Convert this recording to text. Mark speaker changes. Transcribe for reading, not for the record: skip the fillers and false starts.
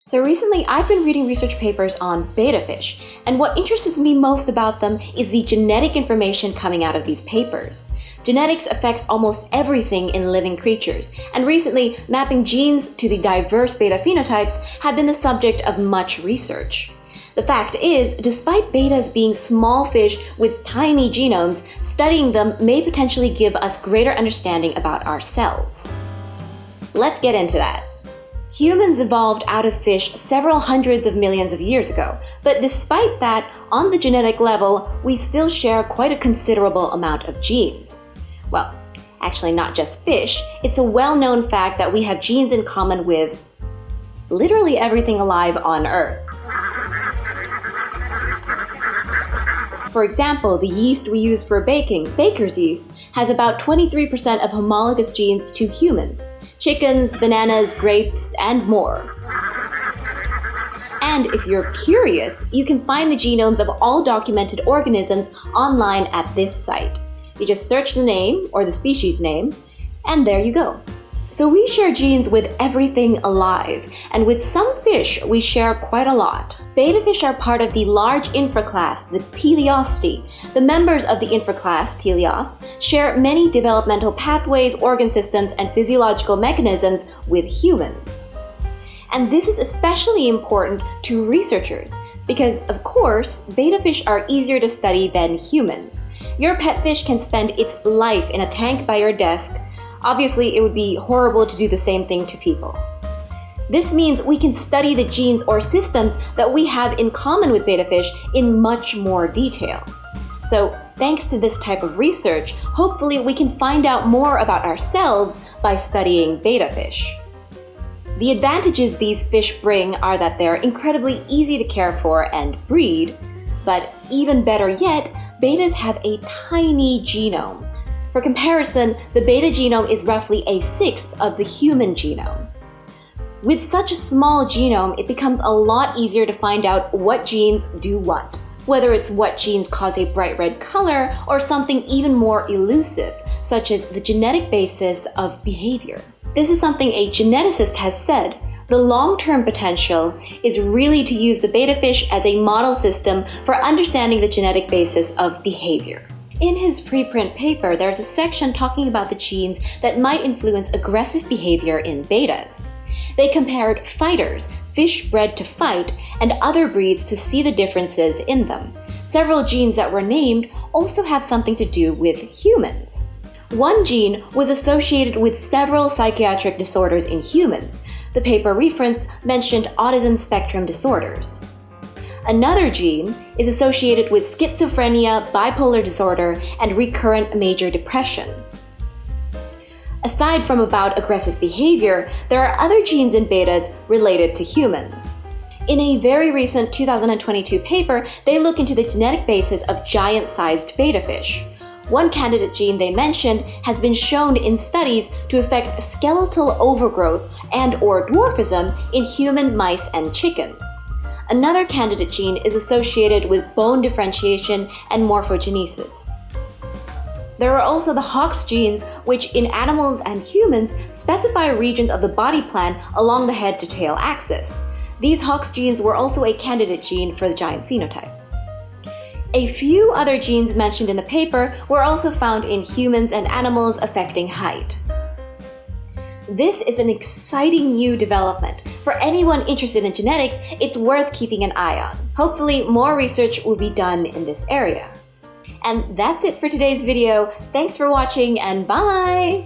Speaker 1: So recently, I've been reading research papers on betta fish, and what interests me most about them is the genetic information coming out of these papers. Genetics affects almost everything in living creatures, and recently, mapping genes to the diverse betta phenotypes have been the subject of much research. The fact is, despite bettas being small fish with tiny genomes, studying them may potentially give us greater understanding about ourselves. Let's get into that. Humans evolved out of fish several hundreds of millions of years ago, but despite that, on the genetic level, we still share quite a considerable amount of genes. Well, actually not just fish, it's a well-known fact that we have genes in common with literally everything alive on Earth. For example, the yeast we use for baking, baker's yeast, has about 23% of homologous genes to humans. Chickens, bananas, grapes, and more. And if you're curious, you can find the genomes of all documented organisms online at this site. You just search the name or the species name, and there you go. So we share genes with everything alive, and with some fish we share quite a lot. Betta fish are part of the large infraclass, the Teleosti. The members of the infraclass, Teleos, share many developmental pathways, organ systems, and physiological mechanisms with humans. And this is especially important to researchers because, of course, betta fish are easier to study than humans. Your pet fish can spend its life in a tank by your desk. Obviously, it would be horrible to do the same thing to people. This means we can study the genes or systems that we have in common with betta fish in much more detail. So, thanks to this type of research, hopefully we can find out more about ourselves by studying betta fish. The advantages these fish bring are that they're incredibly easy to care for and breed, but even better yet, bettas have a tiny genome. For comparison, the betta genome is roughly a sixth of the human genome. With such a small genome, it becomes a lot easier to find out what genes do what, whether it's what genes cause a bright red color or something even more elusive, such as the genetic basis of behavior. This is something a geneticist has said. The long-term potential is really to use the betta fish as a model system for understanding the genetic basis of behavior. In his preprint paper, there's a section talking about the genes that might influence aggressive behavior in bettas. They compared fighters, fish bred to fight, and other breeds to see the differences in them. Several genes that were named also have something to do with humans. One gene was associated with several psychiatric disorders in humans. The paper referenced mentioned autism spectrum disorders. Another gene is associated with schizophrenia, bipolar disorder, and recurrent major depression. Aside from about aggressive behavior, there are other genes in bettas related to humans. In a very recent 2022 paper, they look into the genetic basis of giant-sized betta fish. One candidate gene they mentioned has been shown in studies to affect skeletal overgrowth and/or dwarfism in human mice and chickens. Another candidate gene is associated with bone differentiation and morphogenesis. There are also the Hox genes, which in animals and humans specify regions of the body plan along the head to tail axis. These Hox genes were also a candidate gene for the giant phenotype. A few other genes mentioned in the paper were also found in humans and animals affecting height. This is an exciting new development. For anyone interested in genetics, it's worth keeping an eye on. Hopefully, more research will be done in this area. And that's it for today's video. Thanks for watching, and bye!